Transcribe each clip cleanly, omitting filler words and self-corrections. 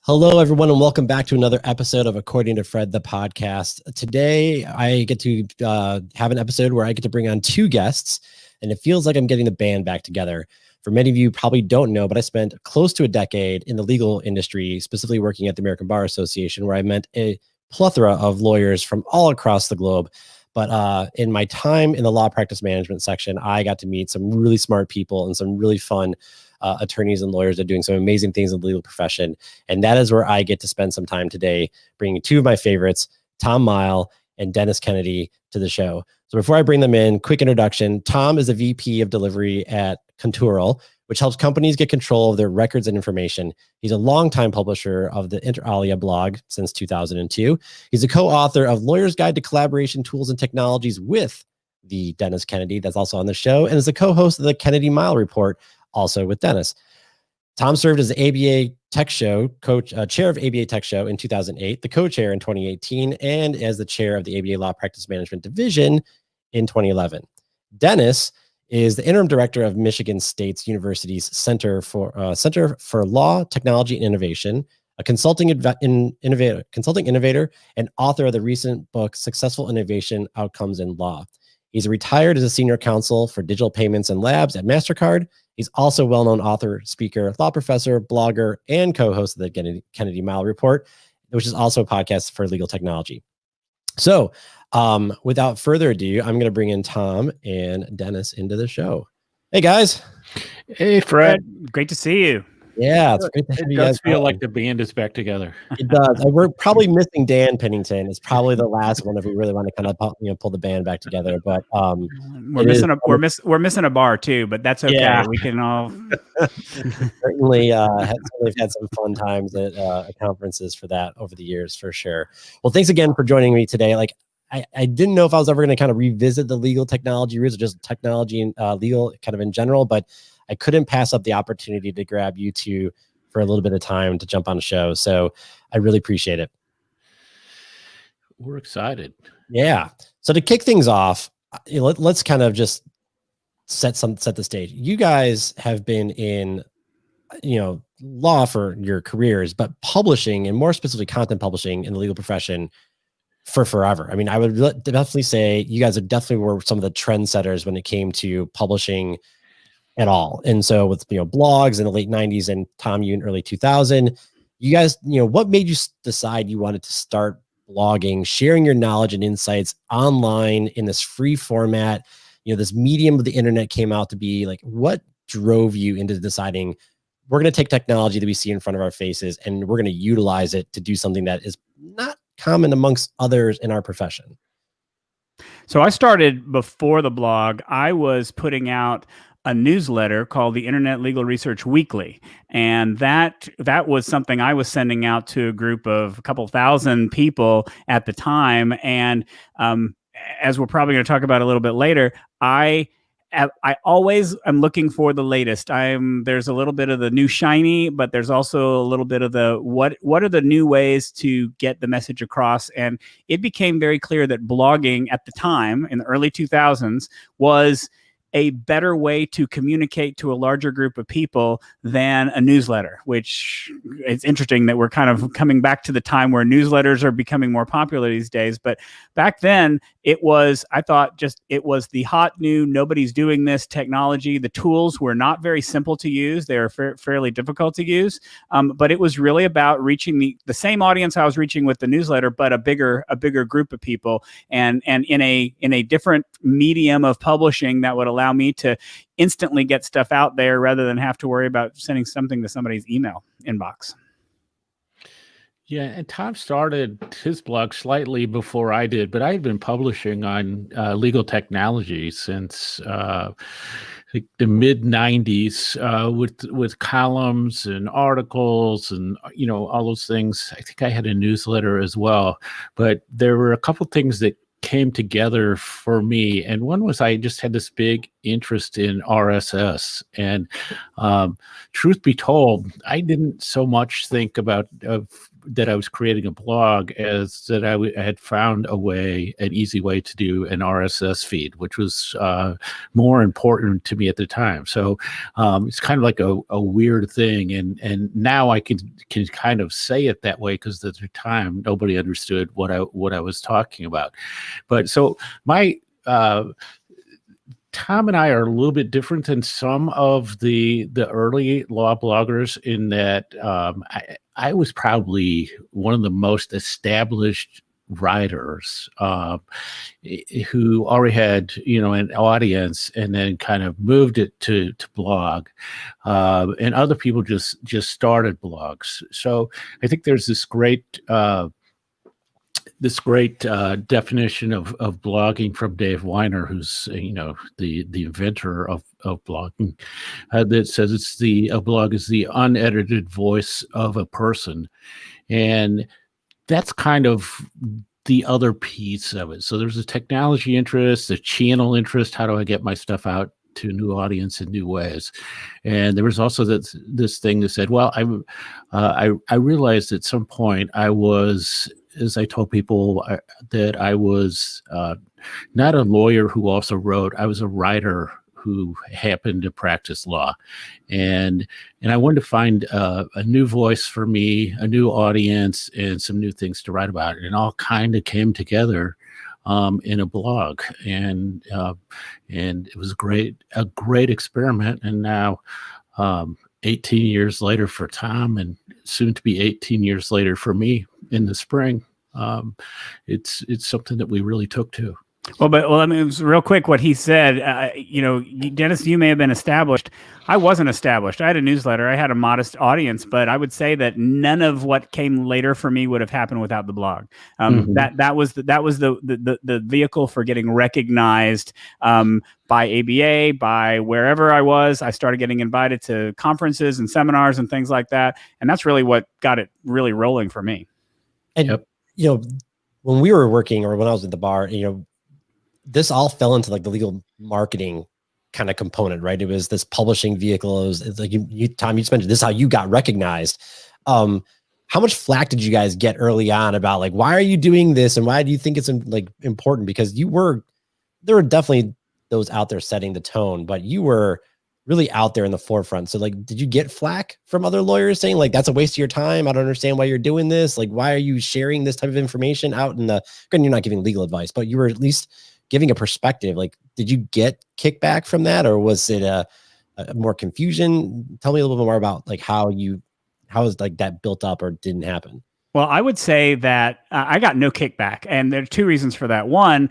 Hello, everyone, and welcome back to another episode of According to Fred, the podcast. Today, I get to have an episode where I get to bring on two guests, and it feels like I'm getting the band back together. For many of you probably don't know, but I spent close to a decade in the legal industry, specifically working at the American Bar Association, where I met a plethora of lawyers from all across the globe. But in my time in the law practice management section, I got to meet some really smart people and some really fun attorneys and lawyers that are doing some amazing things in the legal profession. And that is where I get to spend some time today, bringing two of my favorites, Tom Mighell and Dennis Kennedy, to the show. So before I bring them in, quick introduction. Tom is a VP of delivery at Contural, which helps companies get control of their records and information. He's a longtime publisher of the Inter Alia blog since 2002. He's a co-author of Lawyer's Guide to Collaboration Tools and Technologies with the Dennis Kennedy, that's also on the show, and is a co-host of the Kennedy Mighell Report, also with Dennis. Tom served as the ABA Tech Show chair of ABA Tech Show in 2008, the co-chair in 2018, and as the chair of the ABA Law Practice Management Division in 2011. Dennis is the interim director of Michigan State University's Center for Law, Technology, and Innovation, a consulting innovator, and author of the recent book Successful Innovation Outcomes in Law. He's retired as a senior counsel for digital payments and labs at MasterCard. He's also a well-known author, speaker, law professor, blogger, and co-host of the Kennedy Mighell Report, which is also a podcast for legal technology. So without further ado, I'm going to bring in Tom and Dennis into the show. Hey, guys. Hey, Fred. Great to see you. Yeah, it's great to have you guys. It does feel like the band is back together. It does. We're probably missing Dan Pennington. It's probably the last one if we really want to kind of pull the band back together. But we're missing a bar too, but that's okay. Yeah. We can all certainly had some fun times at conferences for that over the years, for sure. Well, thanks again for joining me today. Like, I didn't know if I was ever going to kind of revisit the legal technology roots or just technology and legal kind of in general, but I couldn't pass up the opportunity to grab you two for a little bit of time to jump on a show. So I really appreciate it. We're excited. Yeah. So to kick things off, let's kind of just set the stage. You guys have been in, law for your careers, but publishing, and more specifically content publishing in the legal profession, for forever. I mean, I would definitely say you guys were some of the trendsetters when it came to publishing at all. And so with, blogs in the late 90s and Tom, you in early 2000, you guys, what made you decide you wanted to start blogging, sharing your knowledge and insights online in this free format? This medium of the internet came out to be. Like, what drove you into deciding we're going to take technology that we see in front of our faces and we're going to utilize it to do something that is not common amongst others in our profession? So I started before the blog. I was putting out a newsletter called the Internet Legal Research Weekly. And that was something I was sending out to a group of a couple thousand people at the time. And as we're probably going to talk about a little bit later, I always am looking for the latest. There's a little bit of the new shiny, but there's also a little bit of the what are the new ways to get the message across. And it became very clear that blogging at the time in the early 2000s was a better way to communicate to a larger group of people than a newsletter, which it's interesting that we're kind of coming back to the time where newsletters are becoming more popular these days. But back then it was the hot new, nobody's doing this technology. The tools were not very simple to use. They were fairly difficult to use. But it was really about reaching the same audience I was reaching with the newsletter, but a bigger group of people, and in a different medium of publishing that would allow me to instantly get stuff out there rather than have to worry about sending something to somebody's email inbox. Yeah, and Tom started his blog slightly before I did, but I had been publishing on legal technology since the mid 90s with columns and articles and all those things. I think I had a newsletter as well, but there were a couple things that came together for me, and one was I just had this big interest in RSS, and truth be told, I didn't so much think about that I was creating a blog as that I had found an easy way to do an RSS feed, which was more important to me at the time. So it's kind of like a weird thing, and now I can kind of say it that way because at the time nobody understood what I was talking about. But so my Tom and I are a little bit different than some of the early law bloggers in that I was probably one of the most established writers who already had an audience and then kind of moved it to blog, and other people just started blogs. So I think there's this great definition of blogging from Dave Weiner, who's the inventor of blogging, that says a blog is the unedited voice of a person, and that's kind of the other piece of it. So there's a technology interest, a channel interest. How do I get my stuff out to a new audience in new ways? And there was also this thing that said, well, I realized at some point I was, as I told people, that I was not a lawyer who also wrote. I was a writer who happened to practice law, and I wanted to find a new voice for me, a new audience, and some new things to write about. And it all kind of came together in a blog, and it was a great experiment. And now, 18 years later for Tom, and soon to be 18 years later for me in the spring, it's something that we really took to. Well, I mean, it was real quick what he said. Dennis, you may have been established. I wasn't established. I had a newsletter. I had a modest audience, but I would say that none of what came later for me would have happened without the blog. That was the vehicle for getting recognized by ABA, by wherever I was. I started getting invited to conferences and seminars and things like that, and that's really what got it really rolling for me. And when we were working, or when I was at the bar, this all fell into like the legal marketing kind of component, right? It was this publishing vehicle. It's like Tom, you just mentioned this is how you got recognized. How much flack did you guys get early on about like, why are you doing this? And why do you think it's like important? Because there were definitely those out there setting the tone, but you were really out there in the forefront. So like, did you get flack from other lawyers saying like, that's a waste of your time? I don't understand why you're doing this. Like, why are you sharing this type of information out in you're not giving legal advice, but you were at least giving a perspective. Like, did you get kickback from that, or was it a more confusion? Tell me a little bit more about like how is like that built up or didn't happen? Well, I would say that I got no kickback, and there are two reasons for that. One,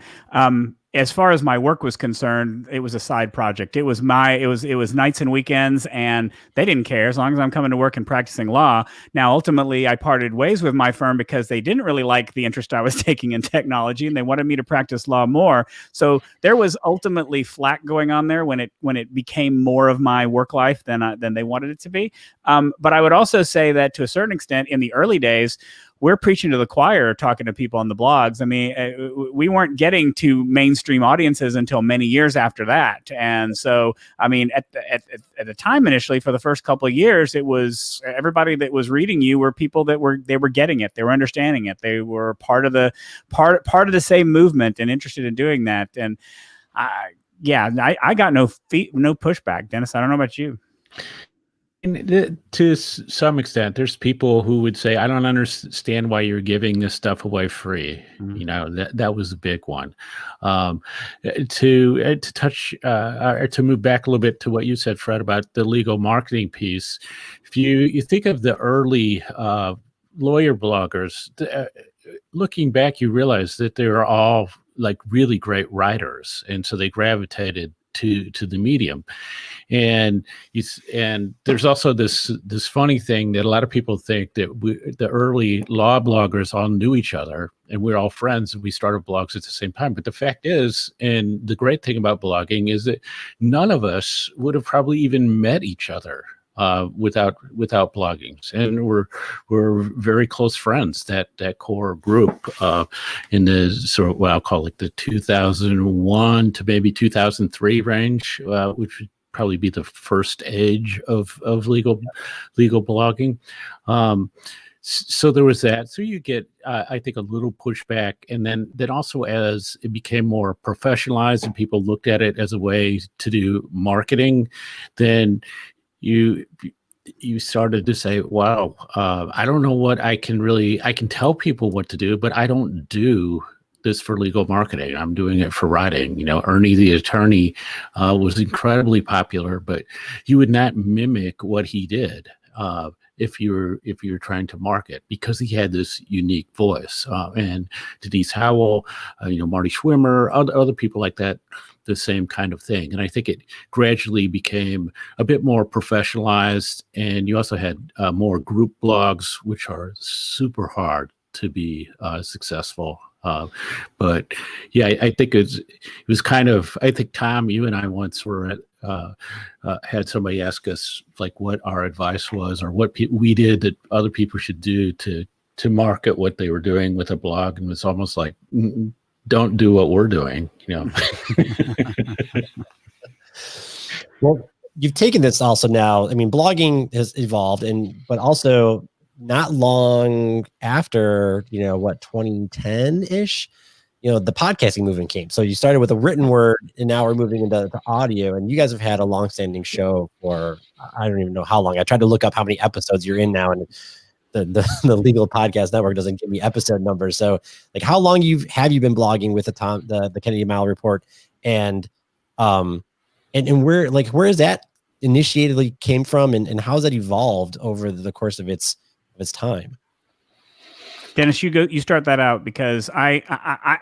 as far as my work was concerned, it was a side project. It was nights and weekends, and they didn't care as long as I'm coming to work and practicing law. Now, ultimately, I parted ways with my firm because they didn't really like the interest I was taking in technology, and they wanted me to practice law more. So there was ultimately flack going on there when it became more of my work life than they wanted it to be. But I would also say that to a certain extent, in the early days, we're preaching to the choir, talking to people on the blogs. I mean, we weren't getting to mainstream audiences until many years after that. And so, I mean, at the time initially, for the first couple of years, it was everybody that was reading you were people that were getting it, they were understanding it, they were part of the same movement and interested in doing that. And I got no pushback. Dennis, I don't know about you. And to some extent, there's people who would say, I don't understand why you're giving this stuff away free. Mm-hmm. That was a big one. To touch, or to move back a little bit to what you said, Fred, about the legal marketing piece. If you think of the early lawyer bloggers, looking back, you realize that they were all like really great writers. And so they gravitated to the medium. And there's also this funny thing that a lot of people think that the early law bloggers all knew each other and we're all friends and we started blogs at the same time. But the fact is, and the great thing about blogging is that none of us would have probably even met each other without blogging, and we're very close friends. That core group in the sort of what I'll call like the 2001 to maybe 2003 range, which would probably be the first age of legal blogging. So there was that. So you get, I think, a little pushback, and then also as it became more professionalized and people looked at it as a way to do marketing, then you started to say, wow, I don't know what I can tell people what to do, but I don't do this for legal marketing. I'm doing it for writing. Ernie the Attorney was incredibly popular, but you would not mimic what he did if you're trying to market, because he had this unique voice. And Denise Howell, Marty Schwimmer, other people like that, the same kind of thing. And I think it gradually became a bit more professionalized. And you also had more group blogs, which are super hard to be successful. But yeah, I think it was kind of, I think, Tom, you and I once were at, had somebody ask us like what our advice was, or what we did that other people should do to market what they were doing with a blog. And it's almost like, don't do what we're doing, Well, you've taken this also now. I mean, blogging has evolved, but also not long after, 2010-ish, the podcasting movement came. So you started with a written word, and now we're moving into audio. And you guys have had a long-standing show for, I don't even know how long. I tried to look up how many episodes you're in now, and the Legal Podcast Network doesn't give me episode numbers. So, like, how long have you been blogging with the Kennedy and Mighell Report, and where is that initiated came from, and how has that evolved over the course of its time? Dennis, you start that out, because I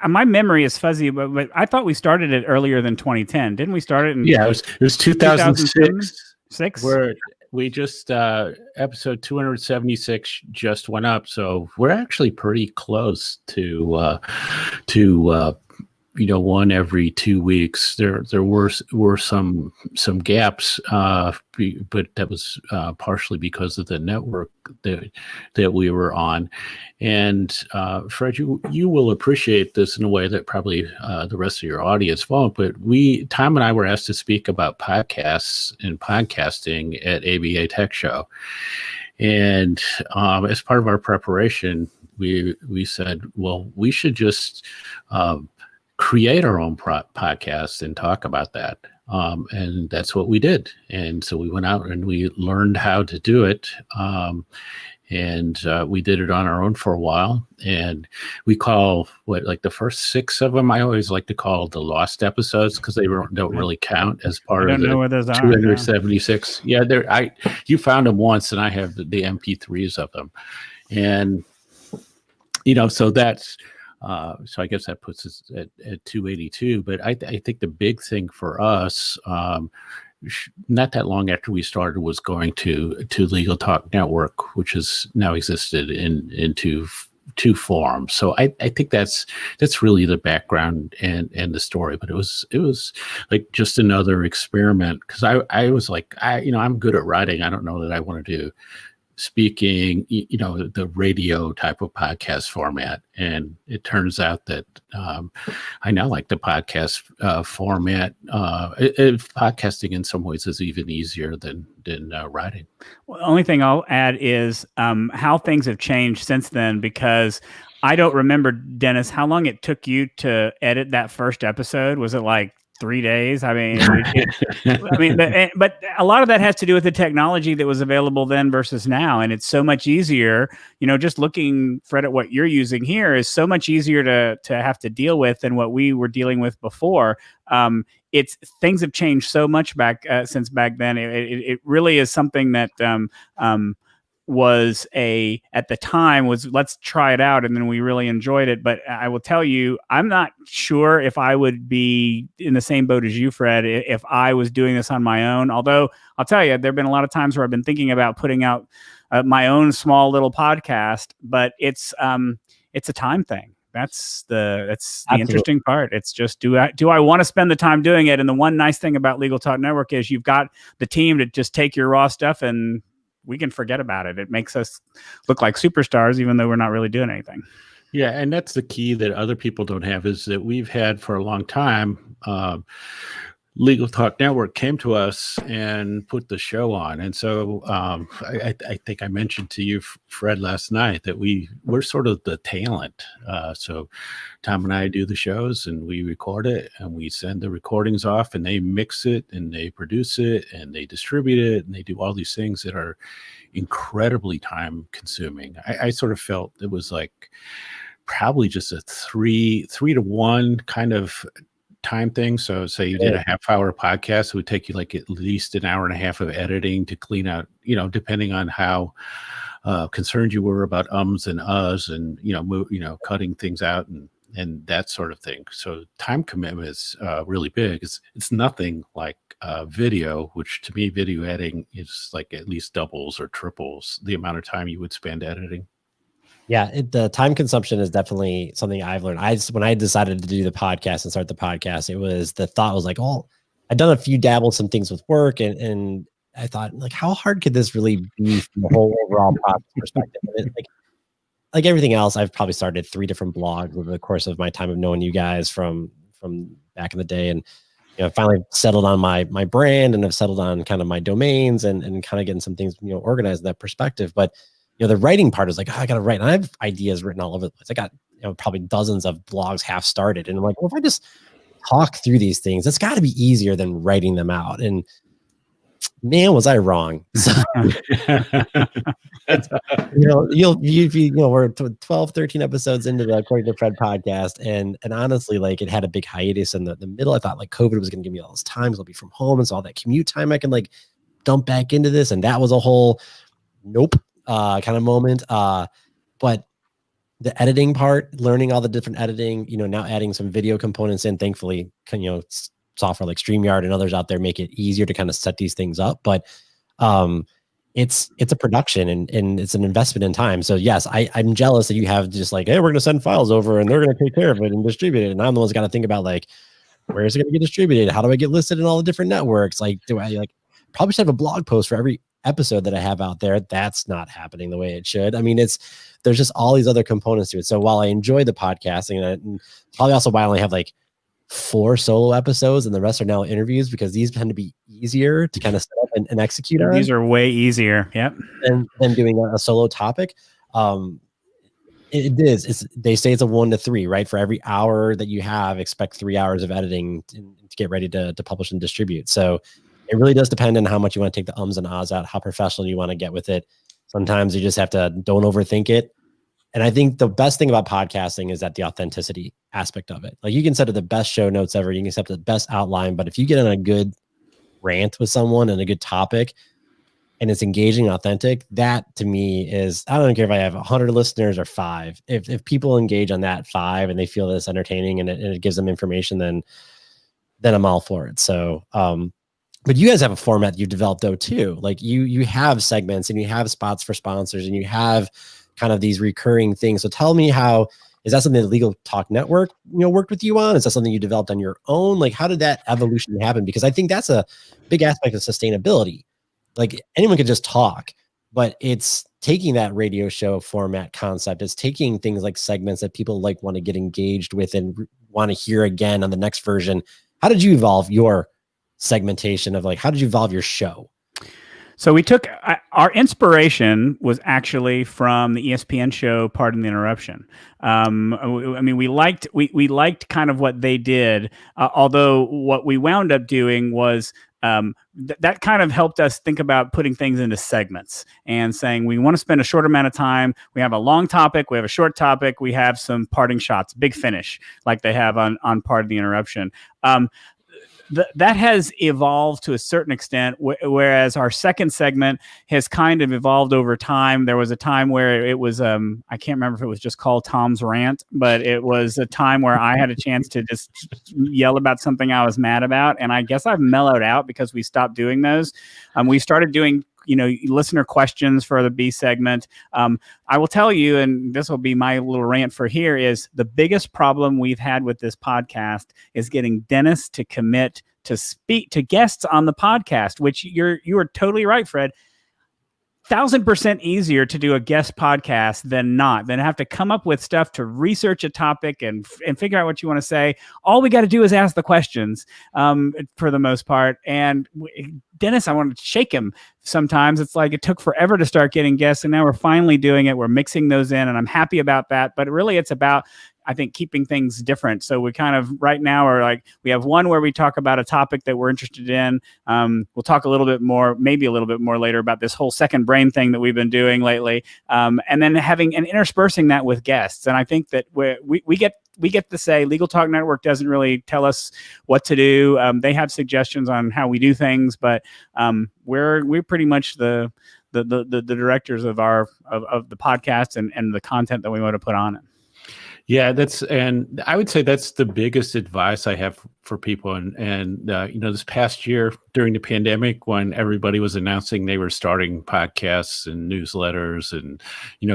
my memory is fuzzy, but I thought we started it earlier than 2010. Didn't we start it in it was 2006. Six? Where we just episode 276 just went up, so we're actually pretty close to one every 2 weeks. There were some gaps, but that was partially because of the network that we were on. And Fred, you will appreciate this in a way that probably the rest of your audience won't. But Tom and I were asked to speak about podcasts and podcasting at ABA Tech Show, and as part of our preparation, we said, well, we should just create our own podcast and talk about that. And that's what we did. And so we went out and we learned how to do it. And we did it on our own for a while. And we call the first 6 of them, I always like to call the lost episodes, because they don't really count as part of the 276. Yeah, you found them once, and I have the MP3s of them. And, so that's, so I guess that puts us at 282. But I think the big thing for us, not that long after we started, was going to Legal Talk Network, which has now existed in two forms. So I think that's really the background and the story. But it was like just another experiment, because I was like, I'm good at writing. I don't know that I want to do speaking, the radio type of podcast format. And it turns out that I now like the podcast format. Podcasting in some ways is even easier than writing. Well, the only thing I'll add is how things have changed since then, because I don't remember, Dennis, how long it took you to edit that first episode. Was it like 3 days? I mean, but a lot of that has to do with the technology that was available then versus now. And it's so much easier, just looking, Fred, at what you're using here is so much easier to have to deal with than what we were dealing with before. Things have changed so much since back then. It really is something that, was at the time let's try it out, and then we really enjoyed it. But I will tell you, I'm not sure if I would be in the same boat as you, Fred, if I was doing this on my own. Although I'll tell you, there've been a lot of times where I've been thinking about putting out my own small little podcast, but it's a time thing. That's the interesting part. It's just, do I want to spend the time doing it? And the one nice thing about Legal Talk Network is you've got the team to just take your raw stuff and we can forget about it. It makes us look like superstars, even though we're not really doing anything. Yeah, and that's the key that other people don't have, is that we've had for a long time. Legal Talk Network came to us and put the show on. And so I think I mentioned to you, Fred, last night that we're sort of the talent. So Tom and I do the shows and we record it and we send the recordings off and they mix it and they produce it and they distribute it and they do all these things that are incredibly time consuming. I sort of felt it was like probably just a three to one kind of time thing. So say you did a half-hour podcast, it would take you like at least an hour and a half of editing to clean out, depending on how concerned you were about ums and uhs and cutting things out and that sort of thing. So time commitment is really big. It's nothing like video, which to me video editing is like at least doubles or triples the amount of time you would spend editing. Yeah, the time consumption is definitely something I've learned. When I decided to do the podcast and start the podcast, the thought was like, oh, I've done a few dabbled some things with work, and I thought, like, how hard could this really be from the whole overall process perspective? And like everything else, I've probably started 3 different blogs over the course of my time of knowing you guys from back in the day, and finally settled on my brand and have settled on kind of my domains and kind of getting some things organized in that perspective, but. The writing part is like, oh, I got to write. And I have ideas written all over the place. I got probably dozens of blogs half started. And I'm like, well, if I just talk through these things, it's got to be easier than writing them out. And man, was I wrong. We're 12, 13 episodes into the According to Fred podcast. And honestly, like it had a big hiatus in the middle. I thought like COVID was going to give me all those times. I'll be from home. And so all that commute time I can like dump back into this. And that was a whole nope. Kind of moment. But the editing part, learning all the different editing, now adding some video components in, thankfully, software like StreamYard and others out there make it easier to kind of set these things up. But it's a production and it's an investment in time. So yes, I'm jealous that you have just like, hey, we're going to send files over and they're going to take care of it and distribute it. And I'm the one's got to think about like, where is it going to get distributed? How do I get listed in all the different networks? Like, do I probably should have a blog post for every episode that I have out there. That's not happening the way it should. I mean, there's just all these other components to it. So while I enjoy the podcasting, and probably also why I only have like 4 solo episodes and the rest are now interviews, because these tend to be easier to kind of set up and execute on. These are way easier. Yep. Than doing a solo topic. It is. They say it's a 1 to 3, right? For every hour that you have, expect 3 hours of editing to get ready to publish and distribute. So it really does depend on how much you want to take the ums and ahs out, how professional you want to get with it. Sometimes you just have to don't overthink it. And I think the best thing about podcasting is that the authenticity aspect of it. Like you can set up the best show notes ever, you can set up the best outline, but if you get on a good rant with someone and a good topic and it's engaging and authentic, that to me is, I don't care if I have 100 listeners or 5. If people engage on that 5 and they feel this entertaining and it gives them information, then I'm all for it. So, but you guys have a format you've developed though too. Like you have segments and you have spots for sponsors and you have kind of these recurring things. So tell me, how is that something that Legal Talk Network worked with you on? Is that something you developed on your own? Like how did that evolution happen? Because I think that's a big aspect of sustainability. Like anyone could just talk, but it's taking that radio show format concept. It's taking things like segments that people like want to get engaged with and want to hear again on the next version. How did you evolve your segmentation of how did you evolve your show? So we took our inspiration was actually from the ESPN show Pardon the Interruption. I mean, we liked kind of what they did, although what we wound up doing was that kind of helped us think about putting things into segments and saying we want to spend a short amount of time. We have a long topic, we have a short topic, we have some parting shots, big finish like they have on Pardon the Interruption. That has evolved to a certain extent, whereas our second segment has kind of evolved over time. There was a time where it was, I can't remember if it was just called Tom's Rant, but it was a time where I had a chance to just yell about something I was mad about. And I guess I've mellowed out because we stopped doing those. We started doing listener questions for the B segment. I will tell you, and this will be my little rant for here, is the biggest problem we've had with this podcast is getting Dennis to commit to speak to guests on the podcast, which you are totally right, Fred. 1,000% easier to do a guest podcast than have to come up with stuff to research a topic and figure out what you want to say. All we got to do is ask the questions for the most part. And Dennis, I wanted to shake him. Sometimes it's like it took forever to start getting guests, and now we're finally doing it. We're mixing those in, and I'm happy about that. But really, it's about, I think, keeping things different. So we kind of right now are like, we have one where we talk about a topic that we're interested in. We'll talk a little bit more, maybe a little bit more later, about this whole second brain thing that we've been doing lately. And then having and interspersing that with guests. And I think that we get to say Legal Talk Network doesn't really tell us what to do. They have suggestions on how we do things, but we're pretty much the directors of the podcast and the content that we want to put on it. Yeah, and I would say that's the biggest advice I have for people. And this past year during the pandemic, when everybody was announcing they were starting podcasts and newsletters and,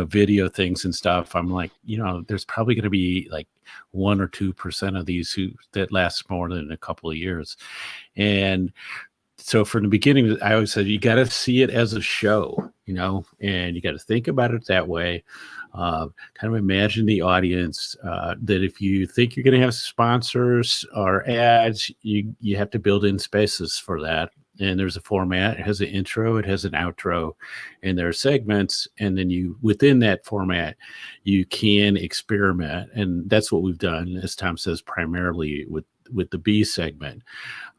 video things and stuff, I'm like, there's probably going to be like 1 or 2% of these that last more than a couple of years. And so from the beginning, I always said, you got to see it as a show, and you got to think about it that way. Kind of imagine the audience, that if you think you're going to have sponsors or ads, you have to build in spaces for that. And there's a format. It has an intro, it has an outro, and there are segments. And then within that format, you can experiment. And that's what we've done, as Tom says, primarily with the B segment.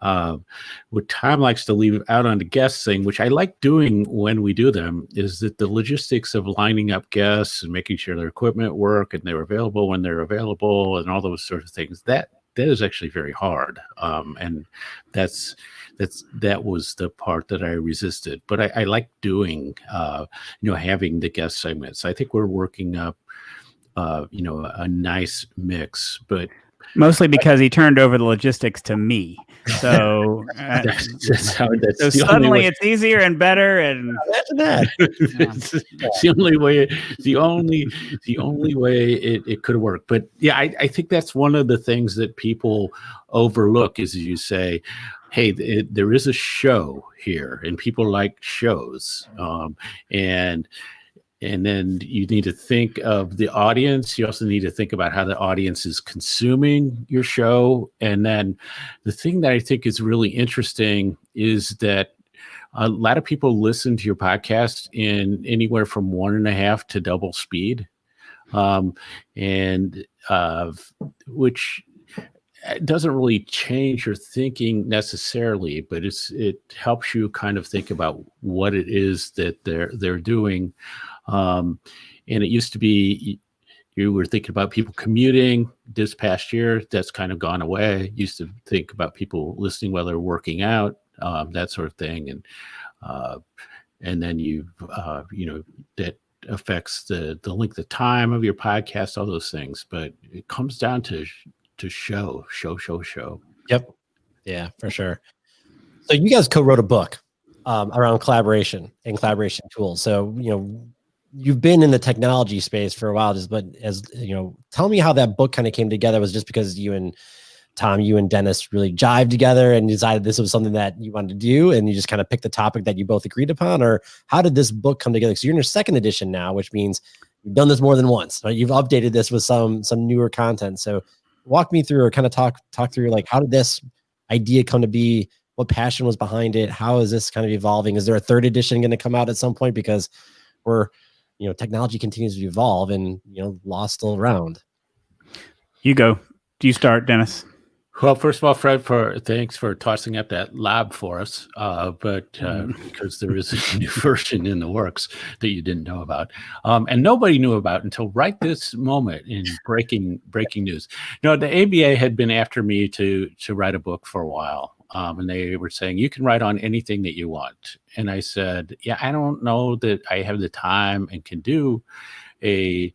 What Tom likes to leave out on the guest thing, which I like doing when we do them, is that the logistics of lining up guests and making sure their equipment work and they're available when they're available and all those sorts of things, that is actually very hard. And that was the part that I resisted. But I like doing, having the guest segments. I think we're working up, a nice mix, but mostly because he turned over the logistics to me. So, so suddenly it's easier and better. And imagine that. It's the only way it could work. But yeah, I think that's one of the things that people overlook is you say, hey, there is a show here and people like shows. And then you need to think of the audience. You also need to think about how the audience is consuming your show. And then the thing that I think is really interesting is that a lot of people listen to your podcast in anywhere from 1.5 to double speed, which doesn't really change your thinking necessarily, but it helps you kind of think about what it is that they're doing. And it used to be you were thinking about people commuting. This past year, that's kind of gone away. Used to think about people listening while they're working out, that sort of thing, and then that affects the length of time of your podcast, all those things. But it comes down to show. Yep. Yeah, for sure. So you guys co-wrote a book around collaboration and collaboration tools. So, you've been in the technology space for a while, but tell me how that book kind of came together. Was just because you and Tom, you and Dennis really jived together and decided this was something that you wanted to do, and you just kind of picked the topic that you both agreed upon? Or how did this book come together? So you're in your second edition now, which means you've done this more than once, right? You've updated this with some newer content. So walk me through, or kind of talk through, like, how did this idea come to be? What passion was behind it? How is this kind of evolving? Is there a third edition going to come out at some point? Because technology continues to evolve, and law's still around. You go. Do you start, Dennis? Well, first of all, Fred, thanks for tossing up that lab for us. Because there is a new version in the works that you didn't know about, and nobody knew about until right this moment in breaking news. The ABA had been after me to write a book for a while. And they were saying, you can write on anything that you want. And I said, yeah, I don't know that I have the time and can do a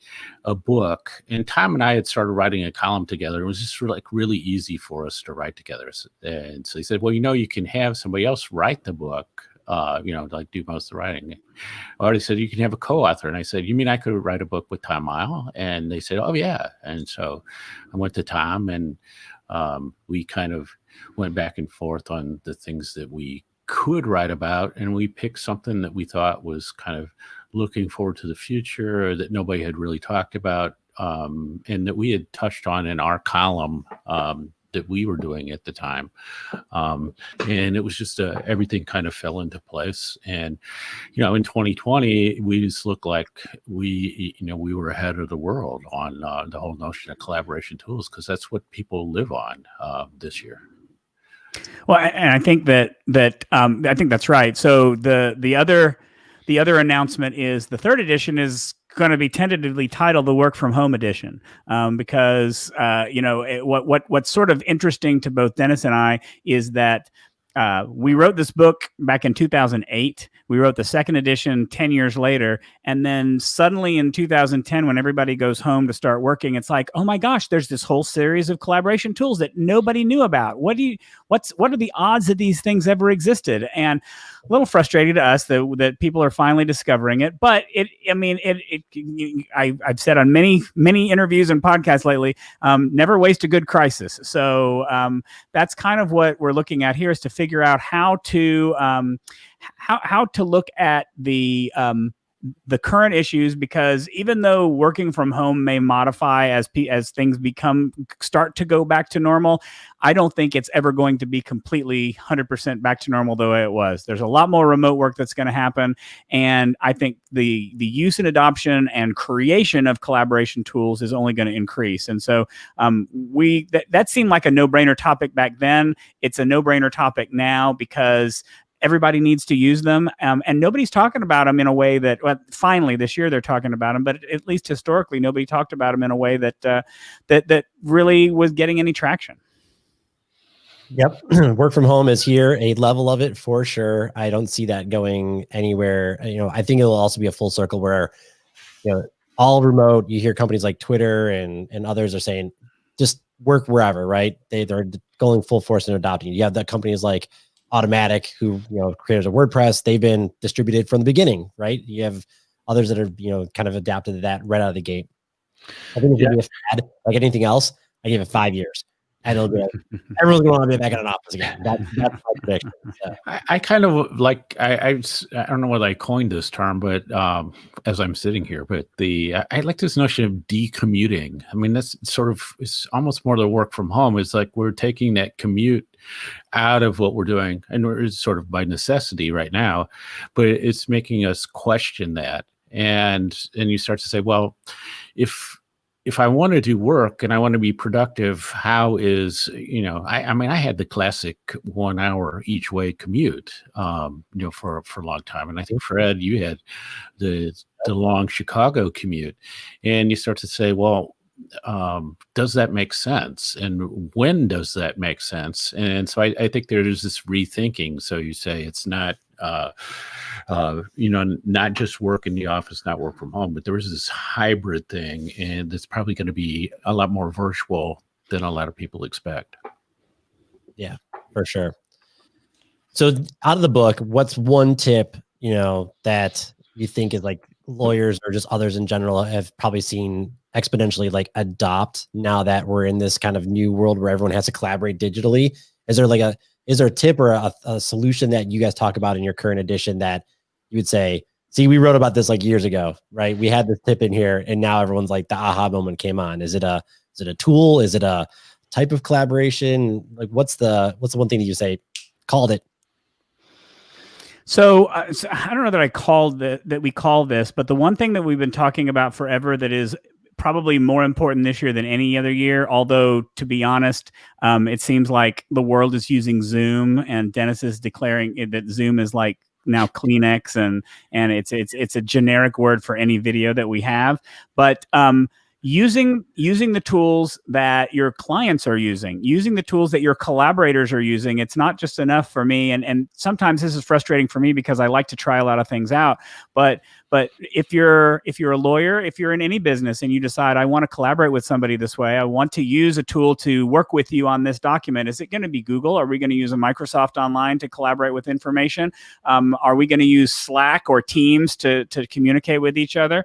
book. And Tom and I had started writing a column together. It was just really easy for us to write together. And so he said, well, you can have somebody else write the book, do most of the writing. I already said, you can have a co-author. And I said, you mean I could write a book with Tom Mighell? And they said, oh, yeah. And so I went to Tom, and we kind of went back and forth on the things that we could write about, and we picked something that we thought was kind of looking forward to the future, or that nobody had really talked about, and that we had touched on in our column that we were doing at the time. And it was just everything kind of fell into place. And, in 2020, we just looked like we were ahead of the world on the whole notion of collaboration tools, because that's what people live on this year. Well, and I think I think that's right. So the other announcement is the third edition is going to be tentatively titled the Work from Home Edition, because what's sort of interesting to both Dennis and I is that we wrote this book back in 2008. We wrote the second edition 10 years later. And then suddenly in 2010, when everybody goes home to start working, it's like, oh my gosh, there's this whole series of collaboration tools that nobody knew about. What are the odds that these things ever existed? And a little frustrating to us that people are finally discovering it. But I've said on many interviews and podcasts lately, never waste a good crisis. So that's kind of what we're looking at here, is to figure out how to look at the current issues, because even though working from home may modify as things start to go back to normal, I don't think it's ever going to be completely 100% back to normal the way it was. There's a lot more remote work that's going to happen, and I think the use and adoption and creation of collaboration tools is only going to increase. And so that seemed like a no-brainer topic back then. It's a no-brainer topic now, because everybody needs to use them, and nobody's talking about them in a way that, well, finally this year they're talking about them, but at least historically nobody talked about them in a way that really was getting any traction. Yep. Work from home is here, a level of it for sure. I don't see that going anywhere. I think it'll also be a full circle where, all remote. You hear companies like Twitter and others are saying, just work wherever, right? They're going full force in adopting. You have that companies like Automatic, who creators of WordPress, they've been distributed from the beginning, right? You have others that are kind of adapted to that right out of the gate. I think it's gonna be a fad, like anything else. I give it 5 years, and it'll be everyone's gonna want to be back in an office again. That's my prediction. So. I kind of like I don't know whether I coined this term, but as I'm sitting here, but I like this notion of decommuting. I mean, that's it's almost more the work from home. It's like we're taking that commute out of what we're doing, and it's sort of by necessity right now, but it's making us question that, and you start to say, well, if I want to do work and I want to be productive, how is, I mean, I had the classic 1 hour each way commute, for a long time. And I think, Fred, you had the long Chicago commute, and you start to say, well, does that make sense? And when does that make sense? And so I think there's this rethinking. So you say it's not, not just work in the office, not work from home, but there is this hybrid thing, and it's probably going to be a lot more virtual than a lot of people expect. Yeah, for sure. So out of the book, what's one tip, that you think is like lawyers or just others in general have probably seen exponentially like adopt now that we're in this kind of new world where everyone has to collaborate digitally? Is there a tip or a solution that you guys talk about in your current edition that you would say, see, we wrote about this like years ago, right? We had this tip in here, and now everyone's like, the aha moment came on. Is it a tool? Is it a type of collaboration? Like, what's the one thing that you say, called it? So I don't know that that we call this, but the one thing that we've been talking about forever that is probably more important this year than any other year, although to be honest, it seems like the world is using Zoom, and Dennis is declaring that Zoom is like now Kleenex, and it's a generic word for any video that we have. But using the tools that your clients are using the tools that your collaborators are using. It's not just enough for me. And sometimes this is frustrating for me because I like to try a lot of things out. But if you're a lawyer, if you're in any business and you decide, I want to collaborate with somebody this way, I want to use a tool to work with you on this document. Is it going to be Google? Are we going to use a Microsoft Online to collaborate with information? Are we going to use Slack or Teams to communicate with each other?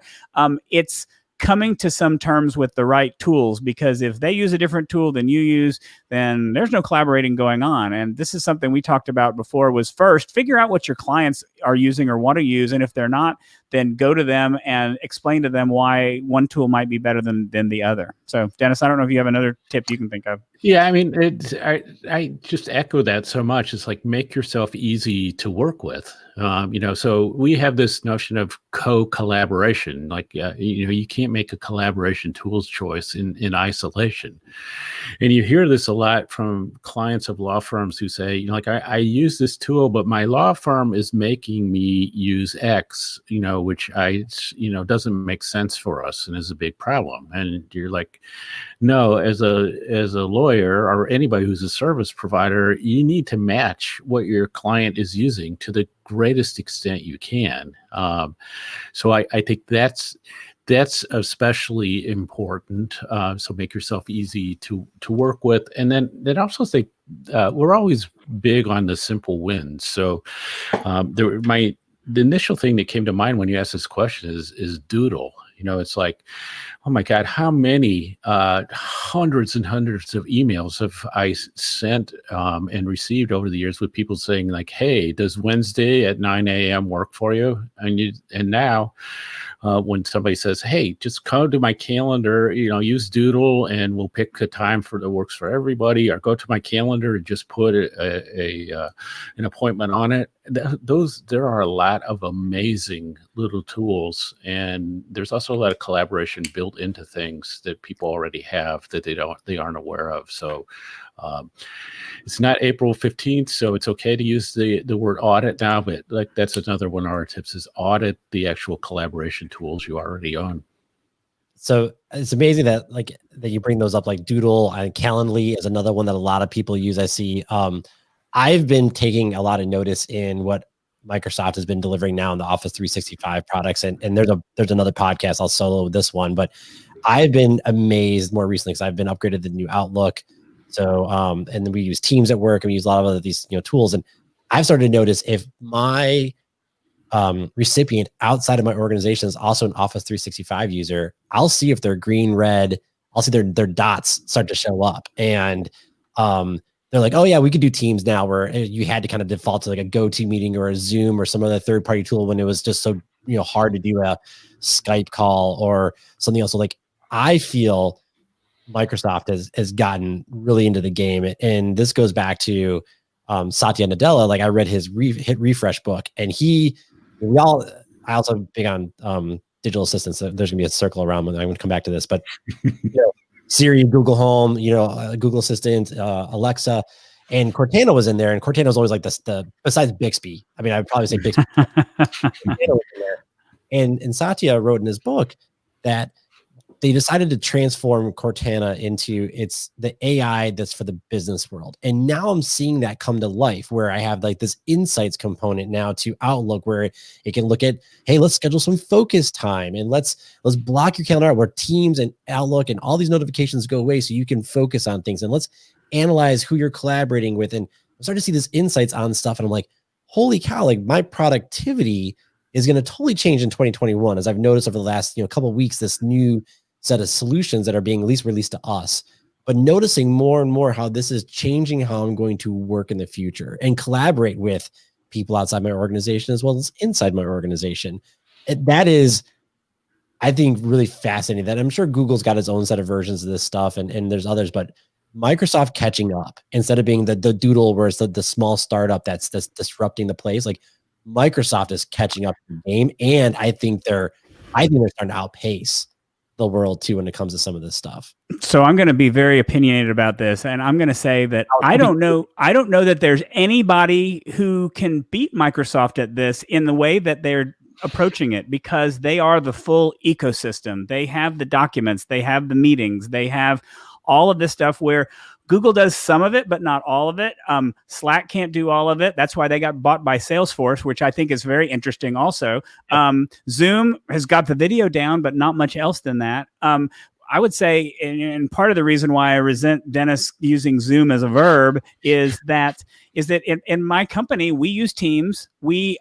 coming to some terms with the right tools, because if they use a different tool than you use, then there's no collaborating going on. And this is something we talked about before, was first figure out what your clients are using or want to use. And if they're not, then go to them and explain to them why one tool might be better than the other. So Dennis, I don't know if you have another tip you can think of. Yeah, I mean, I just echo that so much. It's like, make yourself easy to work with. So we have this notion of co-collaboration. Like, you can't make a collaboration tools choice in isolation. And you hear this a lot from clients of law firms who say, I use this tool, but my law firm is making me use X, which doesn't make sense for us and is a big problem. And you're like, no, as a lawyer or anybody who's a service provider, you need to match what your client is using to the greatest extent you can. So I think that's especially important. So make yourself easy to work with, and then also say we're always big on the simple wins. So the initial thing that came to mind when you asked this question is Doodle. It's like, oh my God, how many hundreds and hundreds of emails have I sent and received over the years with people saying like, hey, does Wednesday at 9 a.m. work for you? And now when somebody says, hey, just come to my calendar, use Doodle and we'll pick a time that works for everybody, or go to my calendar and just put an appointment on it. There are a lot of amazing little tools, and there's also a lot of collaboration built into things that people already have that they aren't aware of. So it's not April 15th, so it's okay to use the word audit now, but like that's another one of our tips, is audit the actual collaboration tools you already own. So it's amazing that you bring those up, like Doodle and Calendly is another one that a lot of people use. I see. I've been taking a lot of notice in what Microsoft has been delivering now in the Office 365 products. And there's another podcast, I'll solo this one, but I've been amazed more recently because I've been upgraded to the new Outlook. So, and then we use Teams at work, and we use a lot of these, tools. And I've started to notice if my recipient outside of my organization is also an Office 365 user, I'll see if they're green, red, I'll see their dots start to show up. And, they're like, oh yeah, we could do Teams now, where you had to kind of default to like a GoToMeeting or a Zoom or some other third-party tool when it was just so hard to do a Skype call or something else. So like, I feel Microsoft has gotten really into the game, and this goes back to Satya Nadella. Like, I read his hit refresh book, and I also big on digital assistants. So there's gonna be a circle around when I'm going to come back to this, but Siri, Google Home, Google Assistant, Alexa, and Cortana was in there. And Cortana was always like besides Bixby. I mean, I would probably say Bixby. Cortana was in there. And Satya wrote in his book that they decided to transform Cortana into the AI that's for the business world. And now I'm seeing that come to life, where I have like this insights component now to Outlook, where it can look at, hey, let's schedule some focus time, and let's block your calendar out, where Teams and Outlook and all these notifications go away so you can focus on things, and let's analyze who you're collaborating with. And I'm starting to see this insights on stuff, and I'm like, holy cow, like my productivity is going to totally change in 2021, as I've noticed over the last couple of weeks, this new set of solutions that are being at least released to us, but noticing more and more how this is changing how I'm going to work in the future and collaborate with people outside my organization as well as inside my organization. That is, I think, really fascinating. That I'm sure Google's got its own set of versions of this stuff, and there's others, but Microsoft catching up instead of being the Doodle, where it's the small startup that's disrupting the place. Like, Microsoft is catching up in the game, and I think they're starting to outpace the world too when it comes to some of this stuff. So I'm going to be very opinionated about this, and I'm going to say that I don't know that there's anybody who can beat Microsoft at this in the way that they're approaching it, because they are the full ecosystem. They have the documents, they have the meetings, they have all of this stuff, where Google does some of it, but not all of it. Slack can't do all of it. That's why they got bought by Salesforce, which I think is very interesting also. Zoom has got the video down, but not much else than that. I would say, and part of the reason why I resent Dennis using Zoom as a verb is that in my company we use Teams. We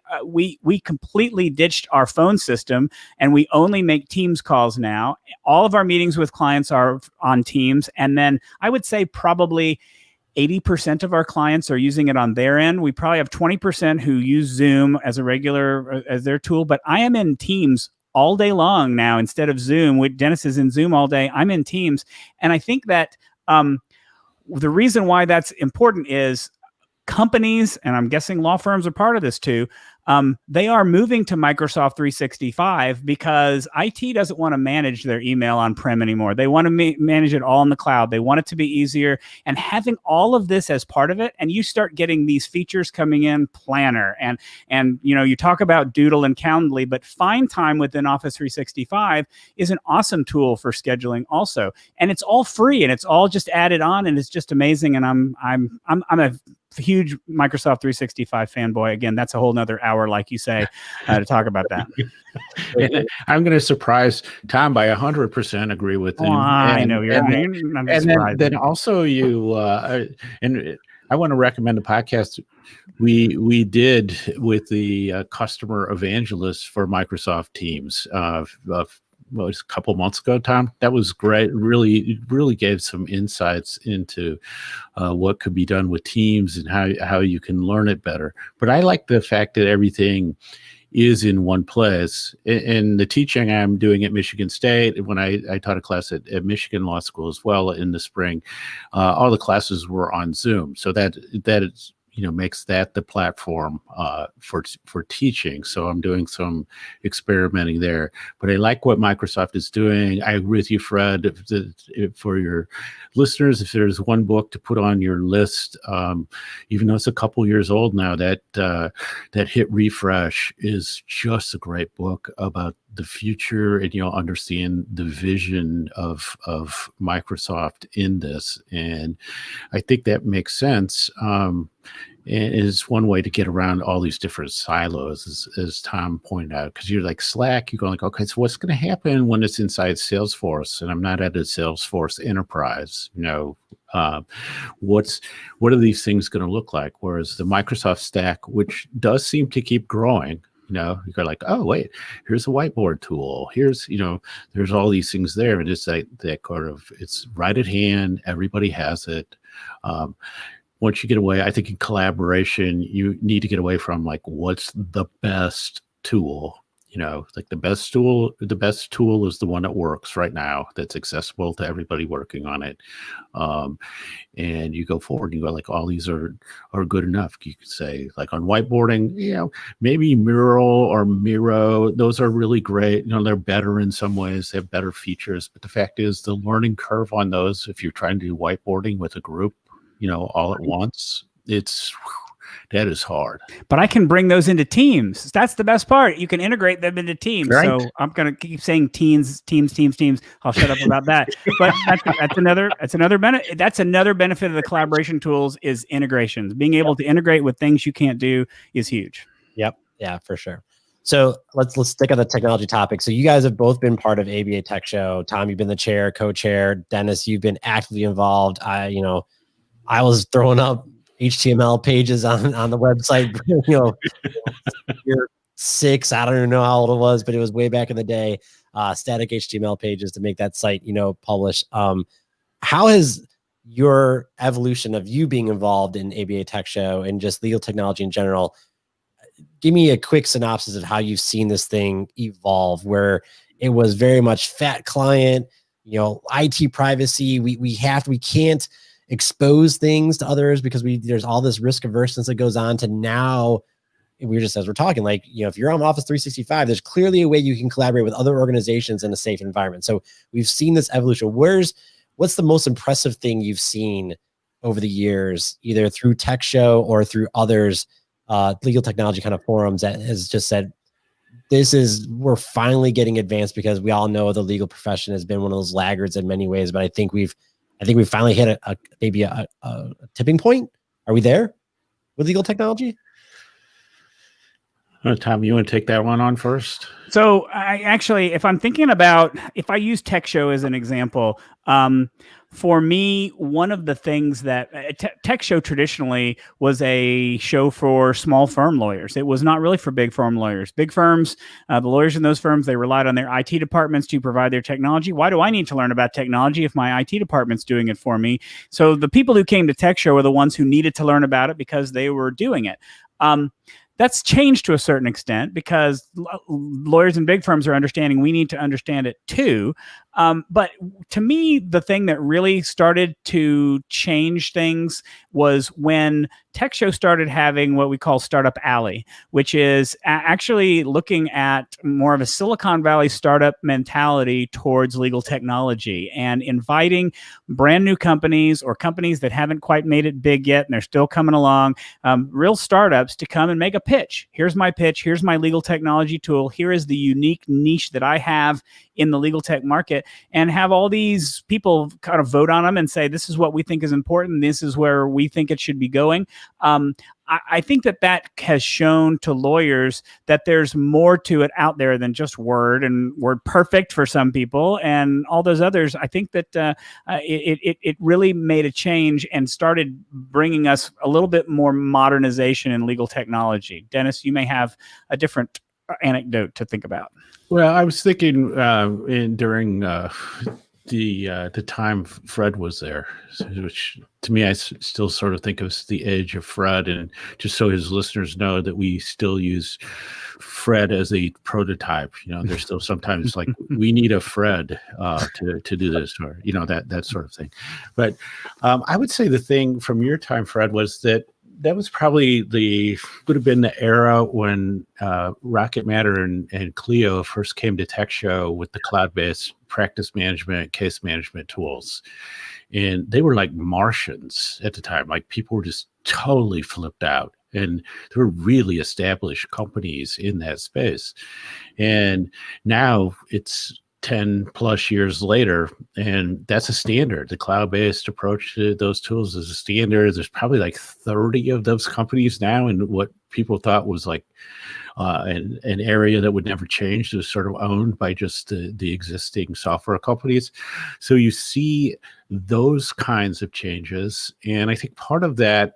completely ditched our phone system and we only make Teams calls now. All of our meetings with clients are on Teams, and then I would say probably 80% of our clients are using it on their end. We probably have 20% who use Zoom as their tool, but I am in Teams all day long now instead of Zoom. Dennis is in Zoom all day. I'm in Teams. And I think that the reason why that's important is companies, and I'm guessing law firms are part of this too, they are moving to Microsoft 365 because IT doesn't want to manage their email on-prem anymore. They want to manage it all in the cloud. They want it to be easier. And having all of this as part of it, and you start getting these features coming in, Planner, and you talk about Doodle and Calendly, but Find Time within Office 365 is an awesome tool for scheduling also. And it's all free and it's all just added on, and it's just amazing. And I'm a huge Microsoft 365 fanboy. Again, that's a whole nother hour, like you say, to talk about that. And I'm going to surprise Tom by 100% agree with him. I know you're and then also and I want to recommend a podcast we did with the customer evangelist for Microsoft Teams. It was a couple months ago, Tom. That was great. Really gave some insights into what could be done with Teams and how you can learn it better. But I like the fact that everything is in one place. In the teaching I'm doing at Michigan State, when I taught a class at Michigan Law School as well in the spring, all the classes were on Zoom. So that is, makes that the platform for teaching. So I'm doing some experimenting there. But I like what Microsoft is doing. I agree with you, Fred. For your listeners, if there's one book to put on your list, even though it's a couple years old now, that Hit Refresh is just a great book about the future, and understand the vision of Microsoft in this. And I think that makes sense. And is one way to get around all these different silos, as Tom pointed out, because you're like Slack, you're going like, okay, so what's going to happen when it's inside Salesforce and I'm not at a Salesforce enterprise? What are these things going to look like? Whereas the Microsoft stack, which does seem to keep growing, you're like, oh, wait, here's a whiteboard tool. Here's, there's all these things there. And it's that kind of, it's right at hand. Everybody has it. Once you get away, I think in collaboration, you need to get away from like, what's the best tool? Like the best tool is the one that works right now, that's accessible to everybody working on it. And you go forward and you go like, all these are good enough. You could say like on whiteboarding, maybe Mural or Miro, those are really great. They're better in some ways, they have better features, but the fact is the learning curve on those, if you're trying to do whiteboarding with a group, all at once, that is hard. But I can bring those into Teams. That's the best part. You can integrate them into Teams. Right. So I'm going to keep saying Teams. I'll shut up about that. But that's another benefit. That's another benefit of the collaboration tools is integrations. Being able to integrate with things you can't do is huge. Yep. Yeah, for sure. So let's stick on the technology topic. So you guys have both been part of ABA Tech Show. Tom, you've been the chair, co-chair. Dennis, you've been actively involved. I was throwing up HTML pages on the website, year 6, I don't even know how old it was, but it was way back in the day, static HTML pages to make that site, publish. How has your evolution of you being involved in ABA Tech Show and just legal technology in general, give me a quick synopsis of how you've seen this thing evolve, where it was very much fat client, IT privacy. We can't expose things to others because there's all this risk averseness that goes on, to now we're just, as we're talking, like, if you're on Office 365, there's clearly a way you can collaborate with other organizations in a safe environment. So we've seen this evolution. What's the most impressive thing you've seen over the years, either through Tech Show or through others, legal technology kind of forums, that has just said, we're finally getting advanced? Because we all know the legal profession has been one of those laggards in many ways, but I think we've finally hit maybe a tipping point. Are we there with legal technology? Tom, you want to take that one on first? So I actually, if I'm thinking about, if I use Tech Show as an example, for me, one of the things that Tech Show traditionally was a show for small firm lawyers. It was not really for big firm lawyers. Big firms, the lawyers in those firms, they relied on their IT departments to provide their technology. Why do I need to learn about technology if my IT department's doing it for me? So the people who came to Tech Show were the ones who needed to learn about it because they were doing it. That's changed to a certain extent because lawyers in big firms are understanding we need to understand it too. But to me, the thing that really started to change things was when Tech Show started having what we call Startup Alley, which is actually looking at more of a Silicon Valley startup mentality towards legal technology and inviting brand new companies or companies that haven't quite made it big yet and they're still coming along, real startups to come and make a pitch. Here's my pitch. Here's my legal technology tool. Here is the unique niche that I have in the legal tech market, and have all these people kind of vote on them and say, this is what we think is important. This is where we think it should be going. I think that has shown to lawyers that there's more to it out there than just Word and Word Perfect for some people and all those others. I think that it really made a change and started bringing us a little bit more modernization in legal technology. Dennis, you may have a different anecdote to think about. Well, I was thinking during the time Fred was there, which to me I still sort of think of as the age of Fred, and just so his listeners know that we still use Fred as a prototype. There's still sometimes like we need a Fred to do this, or that sort of thing. But I would say the thing from your time, Fred, was that was probably would have been the era when Rocket Matter and Clio first came to Tech Show with the cloud-based practice management, case management tools. And they were like Martians at the time. Like people were just totally flipped out. And there were really established companies in that space. And now it's 10 plus years later, and that's a standard. The cloud-based approach to those tools is a standard. There's probably like 30 of those companies now, and what people thought was like an area that would never change is sort of owned by just the existing software companies. So you see those kinds of changes, and I think part of that,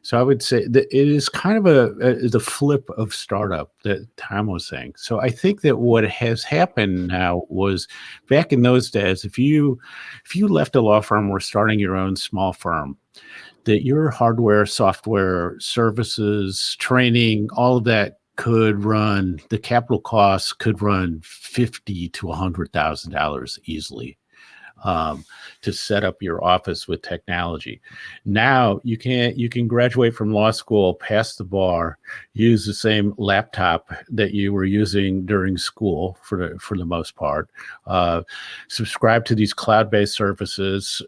so I would say that it is kind of the flip of startup that Tom was saying. So I think that what has happened now was back in those days, if you left a law firm or starting your own small firm, that your hardware, software, services, training, all of that could run, the capital costs could run $50,000 to $100,000 easily. To set up your office with technology. Now you can graduate from law school, pass the bar, use the same laptop that you were using during school for the most part, subscribe to these cloud-based services,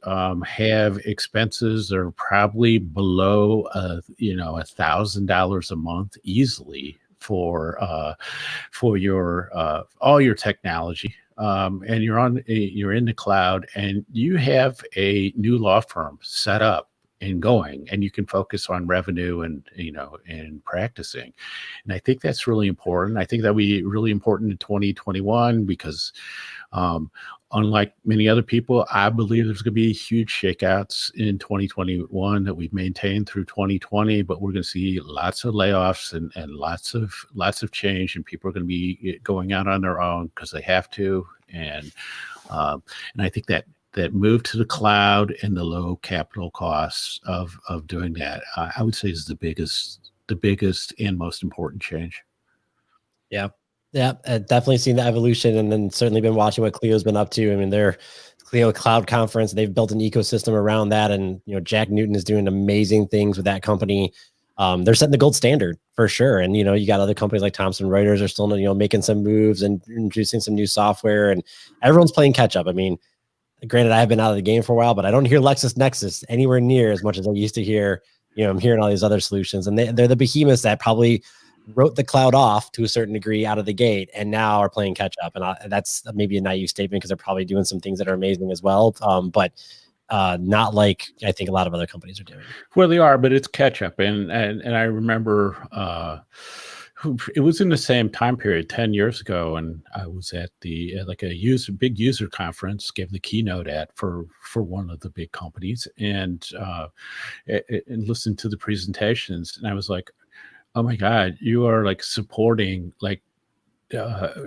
have expenses that are probably below $1,000 a month easily for your all your technology. And you're in the cloud, and you have a new law firm set up and going, and you can focus on revenue and practicing. And I think that's really important. I think that'll be really important in 2021 because unlike many other people, I believe there's going to be huge shakeouts in 2021 that we've maintained through 2020, but we're going to see lots of layoffs and lots of change, and people are going to be going out on their own because they have to. And I think that move to the cloud and the low capital costs of doing that, I would say is the biggest and most important change. Yeah. Yeah, I've definitely seen the evolution, and then certainly been watching what Clio's been up to. I mean, their Clio Cloud Conference, they've built an ecosystem around that, and Jack Newton is doing amazing things with that company. They're setting the gold standard for sure, and you got other companies like Thomson Reuters are still making some moves and introducing some new software, and everyone's playing catch up. I mean, granted, I have been out of the game for a while, but I don't hear LexisNexis anywhere near as much as I used to hear. I'm hearing all these other solutions, and they're the behemoths that probably wrote the cloud off to a certain degree out of the gate and now are playing catch up. And that's maybe a naive statement because they're probably doing some things that are amazing as well. But not like I think a lot of other companies are doing. Well, they are, but it's catch up. And I remember It was in the same time period, 10 years ago, and I was at the like a big user conference, gave the keynote for one of the big companies, and listened to the presentations, and I was like, oh my God, you are like supporting like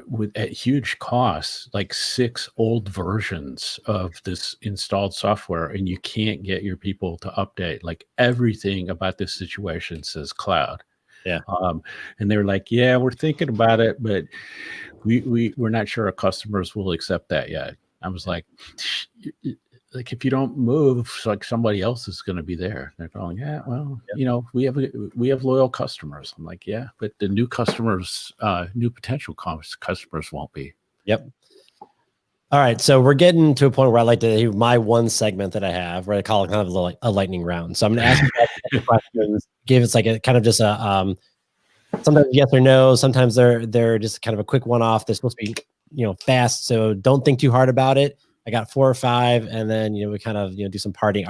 with at huge costs, like 6 old versions of this installed software, and you can't get your people to update. Like everything about this situation says cloud. Yeah. And they were like, yeah, we're thinking about it, but we're not sure our customers will accept that yet. I was like, if you don't move, like somebody else is going to be there. They're going, yeah, well, we have loyal customers. I'm like, yeah, but the new customers, new potential customers won't be. Yep. All right, so we're getting to a point where I like to do my one segment that I have, where I call it kind of a lightning round. So I'm going to ask you questions, give us like a kind of just a sometimes yes or no, sometimes they're just kind of a quick one-off. They're supposed to be fast, so don't think too hard about it. I got 4 or 5, and then we kind of do some parting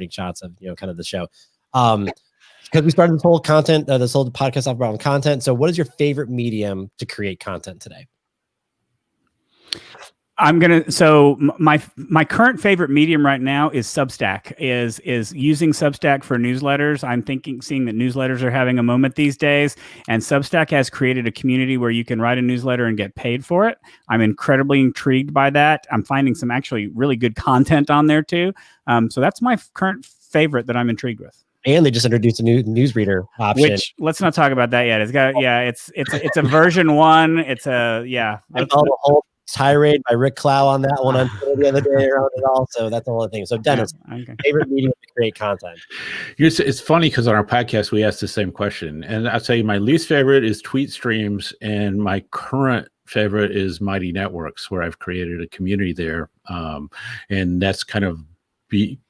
shots of kind of the show. Because we started this whole podcast off around content. So, what is your favorite medium to create content today? So my current favorite medium right now is Substack, is using Substack for newsletters. I'm seeing that newsletters are having a moment these days, and Substack has created a community where you can write a newsletter and get paid for it. I'm incredibly intrigued by that. I'm finding some actually really good content on there too. So that's my current favorite that I'm intrigued with. And they just introduced a new newsreader option. Which, let's not talk about that yet. It's a version 1. It's a I called a whole tirade by Rick Clow on that one on Twitter the other day around it all. So that's the whole thing. So Dennis, favorite medium to create content? It's funny because on our podcast we asked the same question, and I'll tell you my least favorite is tweet streams, and my current favorite is Mighty Networks, where I've created a community there, and that's kind of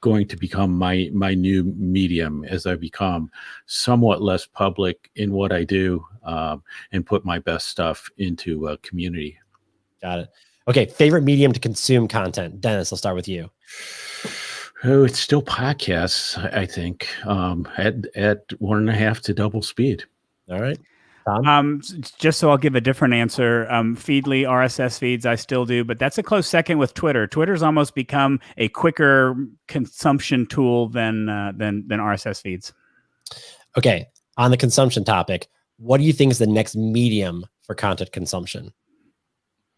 going to become my new medium as I become somewhat less public in what I do, and put my best stuff into a community. Got it. Okay. Favorite medium to consume content. Dennis, I'll start with you. Oh, it's still podcasts, I think, at 1.5 to double speed. All right. Just so I'll give a different answer. Feedly, RSS feeds, I still do, but that's a close second with Twitter. Twitter's almost become a quicker consumption tool than RSS feeds. Okay. On the consumption topic, what do you think is the next medium for content consumption?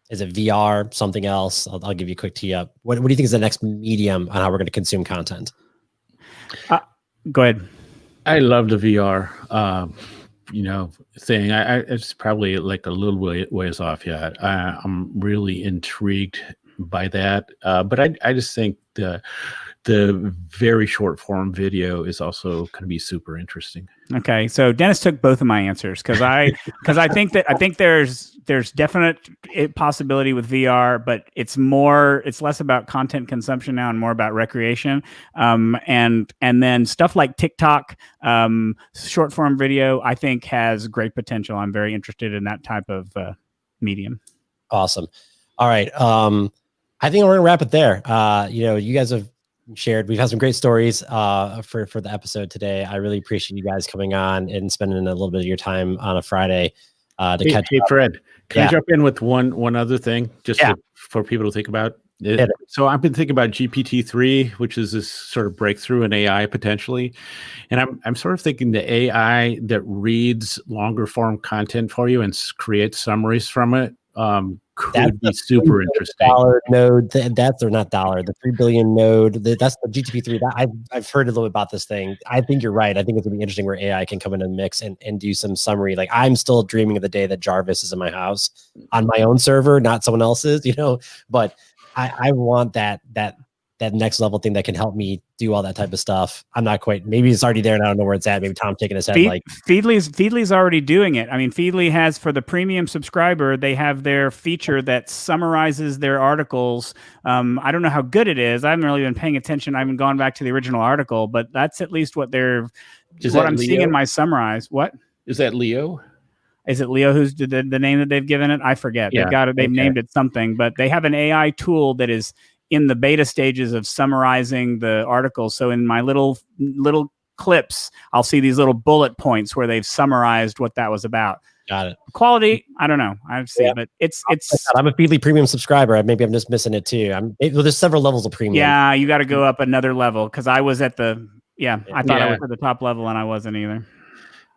Is it VR, something else? I'll give you a quick tee up. What do you think is the next medium on how we're going to consume content? Go ahead. I love the VR, thing. It's probably like a little ways off yet. I'm really intrigued by that. But I just think the very short form video is also going to be super interesting. Okay, so Dennis took both of my answers because I think there's definite possibility with VR, but it's less about content consumption now and more about recreation. And then stuff like TikTok, short form video, I think has great potential. I'm very interested in that type of medium. Awesome. All right. I think we're gonna wrap it there. You guys have shared. We've had some great stories for the episode today. I really appreciate you guys coming on and spending a little bit of your time on a Friday to catch up. Hey, Fred, can I jump in with one other thing just for people to think about? So I've been thinking about GPT-3, which is this sort of breakthrough in AI potentially, and I'm sort of thinking the AI that reads longer form content for you and creates summaries from it could be super interesting. Node, the $3 billion node. That's the GTP3. I've heard a little bit about this thing. I think you're right. I think it's gonna be interesting where AI can come in and mix and do some summary. Like I'm still dreaming of the day that Jarvis is in my house on my own server, not someone else's. But I want that next level thing that can help me do all that type of stuff. I'm not quite, maybe it's already there and I don't know where it's at. Maybe Tom's taking his head. Feedly's already doing it. I mean, Feedly has, for the premium subscriber, they have their feature that summarizes their articles. I don't know how good it is. I haven't really been paying attention. I haven't gone back to the original article, but that's at least what I'm seeing in my summarize. What? Is that Leo? Is it Leo who's the name that they've given it? I forget. Yeah, they've named it something, but they have an AI tool that is in the beta stages of summarizing the article. So in my little clips, I'll see these little bullet points where they've summarized what that was about. Got it. Quality, I don't know. I see, but it's. I'm a Feedly Premium subscriber. Maybe I'm just missing it too. Well, there's several levels of premium. Yeah, you got to go up another level because I was at the. Yeah, I thought I was at the top level and I wasn't either.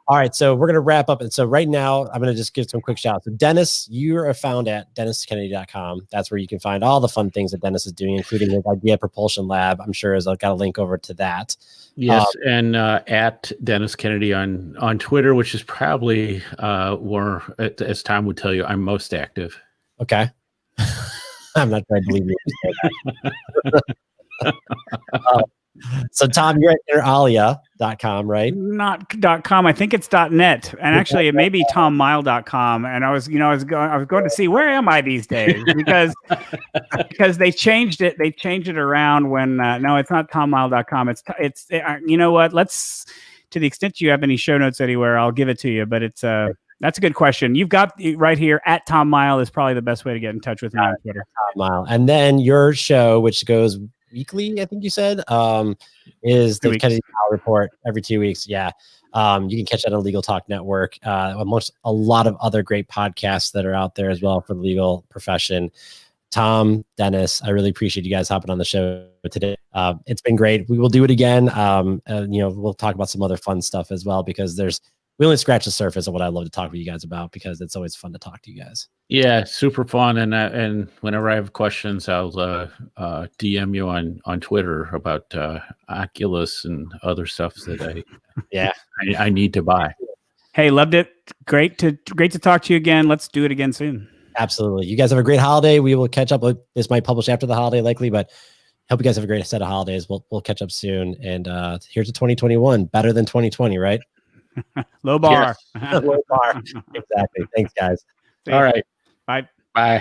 All right, so we're going to wrap up. And so right now, I'm going to just give some quick shout outs. So Dennis, you are found at DennisKennedy.com. That's where you can find all the fun things that Dennis is doing, including his Idea Propulsion Lab. I'm sure I've got a link over to that. Yes, and at Dennis Kennedy on Twitter, which is probably where, as Tom would tell you, I'm most active. Okay. I'm not trying to believe you. So Tom, you're at interalia.com, right? Not .com. I think it's .net. And actually it may be tommighell.com. And I was going to see, where am I these days? Because they changed it. They changed it around when no, it's not tommighell.com. It's you know what? Let's, to the extent you have any show notes anywhere, I'll give it to you, but it's that's a good question. You've got right here at Tom Mighell is probably the best way to get in touch with me on Twitter. Tom Mighell. And then your show, which goes weekly, I think you said, is the Kennedy Mighell Report every 2 weeks. Yeah. You can catch that on Legal Talk Network, amongst a lot of other great podcasts that are out there as well for the legal profession. Tom, Dennis, I really appreciate you guys hopping on the show today. It's been great. We will do it again. We'll talk about some other fun stuff as well, because we only scratch the surface of what I love to talk with you guys about, because it's always fun to talk to you guys. Yeah, super fun. And whenever I have questions, I'll DM you on Twitter about Oculus and other stuff that I need to buy. Hey, loved it. Great to talk to you again. Let's do it again soon. Absolutely. You guys have a great holiday. We will catch up. This might publish after the holiday likely, but hope you guys have a great set of holidays. We'll catch up soon. And here's to 2021, better than 2020, right? Low bar. Low bar. Exactly. Thanks, guys. All right. Bye. Bye.